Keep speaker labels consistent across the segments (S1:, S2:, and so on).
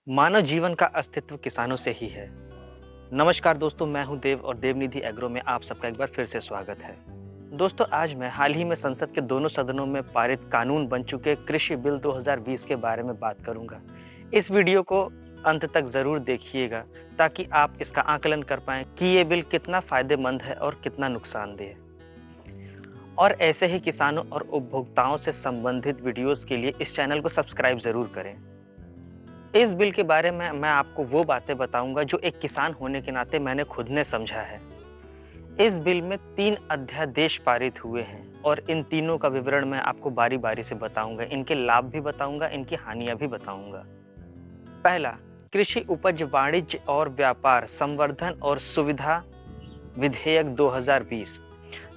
S1: मानव जीवन का अस्तित्व किसानों से ही है। नमस्कार दोस्तों, मैं हूं देव और देवनिधि एग्रो में आप सबका एक बार फिर से स्वागत है। दोस्तों, आज मैं हाल ही में संसद के दोनों सदनों में पारित कानून बन चुके कृषि बिल 2020 के बारे में बात करूंगा। इस वीडियो को अंत तक जरूर देखिएगा ताकि आप इसका आकलन कर पाएं कि ये बिल कितना फायदेमंद है और कितना नुकसानदेह है। और ऐसे ही किसानों और उपभोक्ताओं से संबंधित वीडियोस के लिए इस चैनल को सब्सक्राइब जरूर करें। इस बिल के बारे में मैं आपको वो बातें बताऊंगा जो एक किसान होने के नाते मैंने खुद ने समझा है। इस बिल में 3 अध्यादेश पारित हुए हैं और इन तीनों का विवरण मैं आपको बारी बारी से बताऊंगा। इनके लाभ भी बताऊंगा, इनकी हानियां भी बताऊंगा। पहला, कृषि उपज वाणिज्य और व्यापार संवर्धन और सुविधा विधेयक 2020।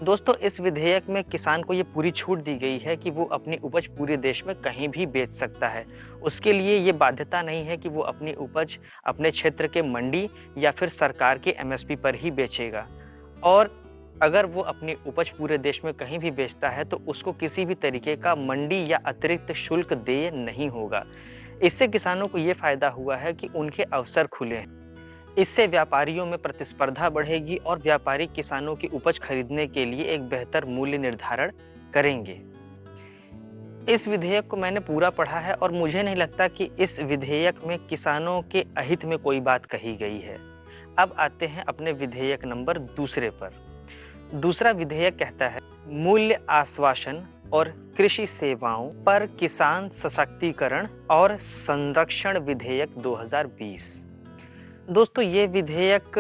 S1: दोस्तों, इस विधेयक में किसान को ये पूरी छूट दी गई है कि वो अपनी उपज पूरे देश में कहीं भी बेच सकता है। उसके लिए ये बाध्यता नहीं है कि वो अपनी उपज अपने क्षेत्र के मंडी या फिर सरकार के एमएसपी पर ही बेचेगा। और अगर वो अपनी उपज पूरे देश में कहीं भी बेचता है तो उसको किसी भी तरीके का मंडी या अतिरिक्त शुल्क देय नहीं होगा। इससे किसानों को ये फायदा हुआ है कि उनके अवसर खुले हैं। इससे व्यापारियों में प्रतिस्पर्धा बढ़ेगी और व्यापारी किसानों की उपज खरीदने के लिए एक बेहतर मूल्य निर्धारण करेंगे। इस विधेयक को मैंने पूरा पढ़ा है और मुझे नहीं लगता कि इस विधेयक में किसानों के अहित में कोई बात कही गई है। अब आते हैं अपने विधेयक नंबर दूसरे पर। दूसरा विधेयक कहता है मूल्य आश्वासन और कृषि सेवाओं पर किसान सशक्तिकरण और संरक्षण विधेयक 2020। दोस्तों, ये विधेयक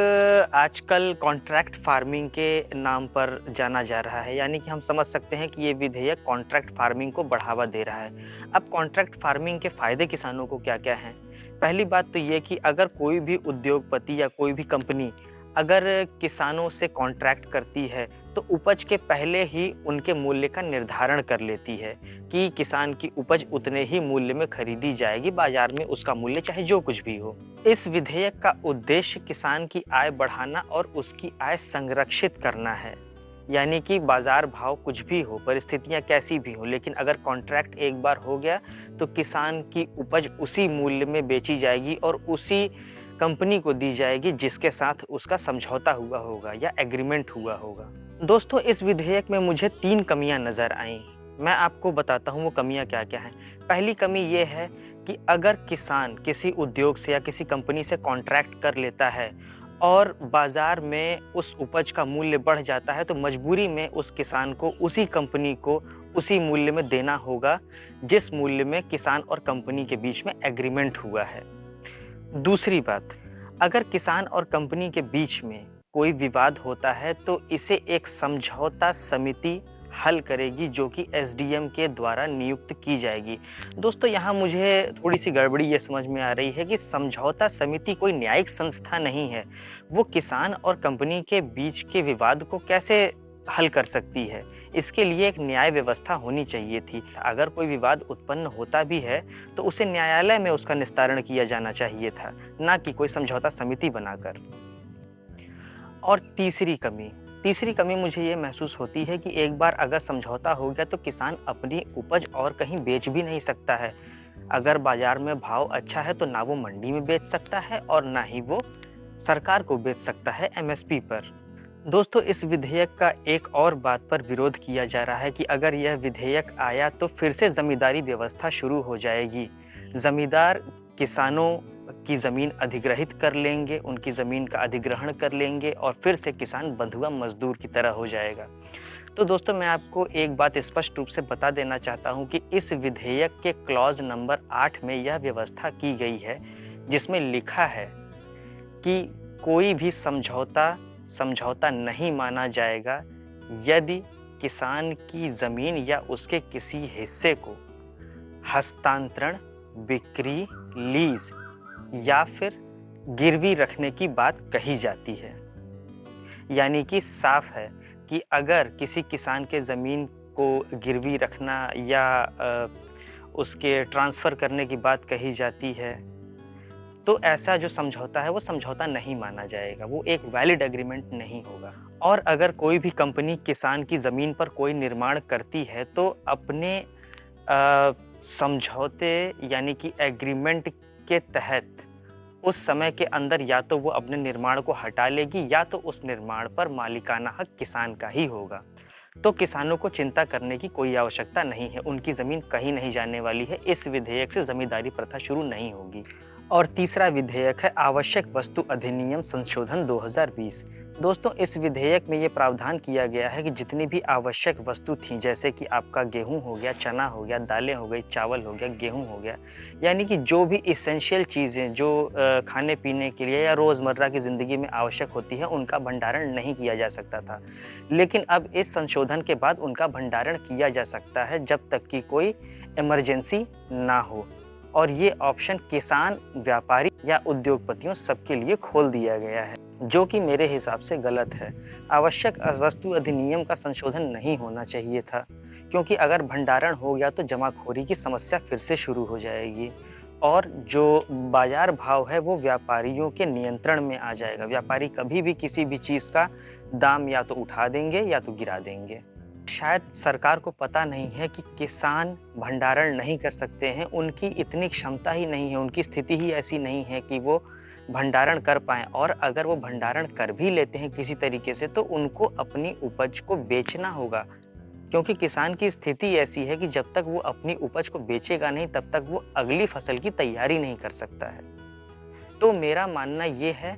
S1: आजकल कॉन्ट्रैक्ट फार्मिंग के नाम पर जाना जा रहा है, यानी कि हम समझ सकते हैं कि ये विधेयक कॉन्ट्रैक्ट फार्मिंग को बढ़ावा दे रहा है। अब कॉन्ट्रैक्ट फार्मिंग के फायदे किसानों को क्या क्या हैं? पहली बात तो ये कि अगर कोई भी उद्योगपति या कोई भी कंपनी अगर किसानों से कॉन्ट्रैक्ट करती है तो उपज के पहले ही उनके मूल्य का निर्धारण कर लेती है कि किसान की उपज उतने ही मूल्य में खरीदी जाएगी, बाजार में उसका मूल्य चाहे जो कुछ भी हो। इस विधेयक का उद्देश्य किसान की आय बढ़ाना और उसकी आय संरक्षित करना है, यानी कि बाजार भाव कुछ भी हो, परिस्थितियां कैसी भी हो, लेकिन अगर कॉन्ट्रैक्ट एक बार हो गया तो किसान की उपज उसी मूल्य में बेची जाएगी और उसी कंपनी को दी जाएगी जिसके साथ उसका समझौता हुआ होगा या एग्रीमेंट हुआ होगा। दोस्तों, इस विधेयक में मुझे 3 कमियां नजर आईं। मैं आपको बताता हूं वो कमियां क्या क्या हैं। पहली कमी ये है कि अगर किसान किसी उद्योग से या किसी कंपनी से कॉन्ट्रैक्ट कर लेता है और बाजार में उस उपज का मूल्य बढ़ जाता है तो मजबूरी में उस किसान को उसी कंपनी को उसी मूल्य में देना होगा जिस मूल्य में किसान और कंपनी के बीच में एग्रीमेंट हुआ है। दूसरी बात, अगर किसान और कंपनी के बीच में कोई विवाद होता है तो इसे एक समझौता समिति हल करेगी जो कि एसडीएम के द्वारा नियुक्त की जाएगी। दोस्तों, यहाँ मुझे थोड़ी सी गड़बड़ी ये समझ में आ रही है कि समझौता समिति कोई न्यायिक संस्था नहीं है। वो किसान और कंपनी के बीच के विवाद को कैसे हल कर सकती है? इसके लिए एक न्याय व्यवस्था होनी चाहिए थी। अगर कोई विवाद उत्पन्न होता भी है तो उसे न्यायालय में उसका निस्तारण किया जाना चाहिए था, ना कि कोई समझौता समिति बनाकर। और तीसरी कमी मुझे ये महसूस होती है कि एक बार अगर समझौता हो गया तो किसान अपनी उपज और कहीं बेच भी नहीं सकता है। अगर बाजार में भाव अच्छा है तो ना वो मंडी में बेच सकता है और ना ही वो सरकार को बेच सकता है एमएसपी पर। दोस्तों, इस विधेयक का एक और बात पर विरोध किया जा रहा है कि अगर यह विधेयक आया तो फिर से जमींदारी व्यवस्था शुरू हो जाएगी। जमींदार किसानों की ज़मीन अधिग्रहित कर लेंगे, उनकी ज़मीन का अधिग्रहण कर लेंगे और फिर से किसान बंधुआ मजदूर की तरह हो जाएगा। तो दोस्तों, मैं आपको एक बात स्पष्ट रूप से बता देना चाहता हूं कि इस विधेयक के क्लॉज नंबर 8 में यह व्यवस्था की गई है जिसमें लिखा है कि कोई भी समझौता नहीं माना जाएगा यदि किसान की ज़मीन या उसके किसी हिस्से को हस्तांतरण, बिक्री, लीज या फिर गिरवी रखने की बात कही जाती है। यानी कि साफ है कि अगर किसी किसान के ज़मीन को गिरवी रखना या उसके ट्रांसफ़र करने की बात कही जाती है तो ऐसा जो समझौता है वो समझौता नहीं माना जाएगा, वो एक वैलिड एग्रीमेंट नहीं होगा। और अगर कोई भी कंपनी किसान की ज़मीन पर कोई निर्माण करती है तो अपने समझौते यानी कि एग्रीमेंट के तहत उस समय के अंदर या तो वो अपने निर्माण को हटा लेगी या तो उस निर्माण पर मालिकाना हक किसान का ही होगा। तो किसानों को चिंता करने की कोई आवश्यकता नहीं है, उनकी ज़मीन कहीं नहीं जाने वाली है। इस विधेयक से ज़मींदारी प्रथा शुरू नहीं होगी। और तीसरा विधेयक है आवश्यक वस्तु अधिनियम संशोधन 2020। दोस्तों, इस विधेयक में ये प्रावधान किया गया है कि जितनी भी आवश्यक वस्तु थी, जैसे कि आपका गेहूं हो गया, चना हो गया, दालें हो गई, चावल हो गया, गेहूं हो गया, यानी कि जो भी इसेंशियल चीज़ें जो खाने पीने के लिए या रोज़मर्रा की ज़िंदगी में आवश्यक होती है, उनका भंडारण नहीं किया जा सकता था। लेकिन अब इस संशोधन के बाद उनका भंडारण किया जा सकता है जब तक कि कोई इमरजेंसी ना हो। और ये ऑप्शन किसान, व्यापारी या उद्योगपतियों सबके लिए खोल दिया गया है, जो कि मेरे हिसाब से गलत है। आवश्यक वस्तु अधिनियम का संशोधन नहीं होना चाहिए था, क्योंकि अगर भंडारण हो गया तो जमाखोरी की समस्या फिर से शुरू हो जाएगी और जो बाजार भाव है वो व्यापारियों के नियंत्रण में आ जाएगा। व्यापारी कभी भी किसी भी चीज़ का दाम या तो उठा देंगे या तो गिरा देंगे। शायद सरकार को पता नहीं है कि किसान भंडारण नहीं कर सकते हैं, उनकी इतनी क्षमता ही नहीं है, उनकी स्थिति ही ऐसी नहीं है कि वो भंडारण कर पाएँ। और अगर वो भंडारण कर भी लेते हैं किसी तरीके से, तो उनको अपनी उपज को बेचना होगा, क्योंकि किसान की स्थिति ऐसी है कि जब तक वो अपनी उपज को बेचेगा नहीं, तब तक वो अगली फसल की तैयारी नहीं कर सकता है। तो मेरा मानना ये है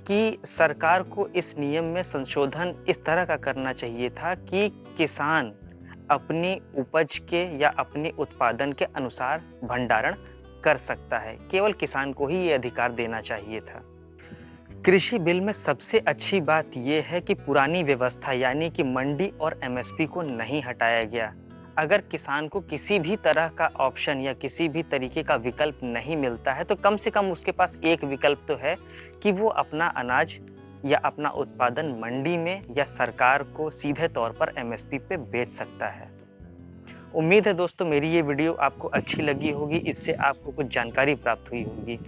S1: कि सरकार को इस नियम में संशोधन इस तरह का करना चाहिए था कि किसान अपनी उपज के या अपने उत्पादन के अनुसार भंडारण कर सकता है। केवल किसान को ही ये अधिकार देना चाहिए था। कृषि बिल में सबसे अच्छी बात यह है कि पुरानी व्यवस्था यानी कि मंडी और एमएसपी को नहीं हटाया गया। अगर किसान को किसी भी तरह का ऑप्शन या किसी भी तरीके का विकल्प नहीं मिलता है, तो कम से कम उसके पास एक विकल्प तो है कि वो अपना अनाज या अपना उत्पादन मंडी में या सरकार को सीधे तौर पर एमएसपी पे बेच सकता है। उम्मीद है दोस्तों मेरी ये वीडियो आपको अच्छी लगी होगी, इससे आपको कुछ जानकारी प्राप्त हुई होगी।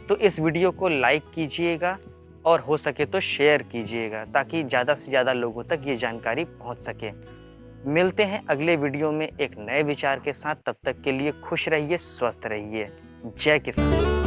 S1: तो इस वीडियो को लाइक कीजिएगा और हो सके तो शेयर कीजिएगा, ताकि ज़्यादा से ज़्यादा लोगों तक ये जानकारी पहुँच सके। मिलते हैं अगले वीडियो में एक नए विचार के साथ। तब तक के लिए खुश रहिए, स्वस्थ रहिए। जय किसान।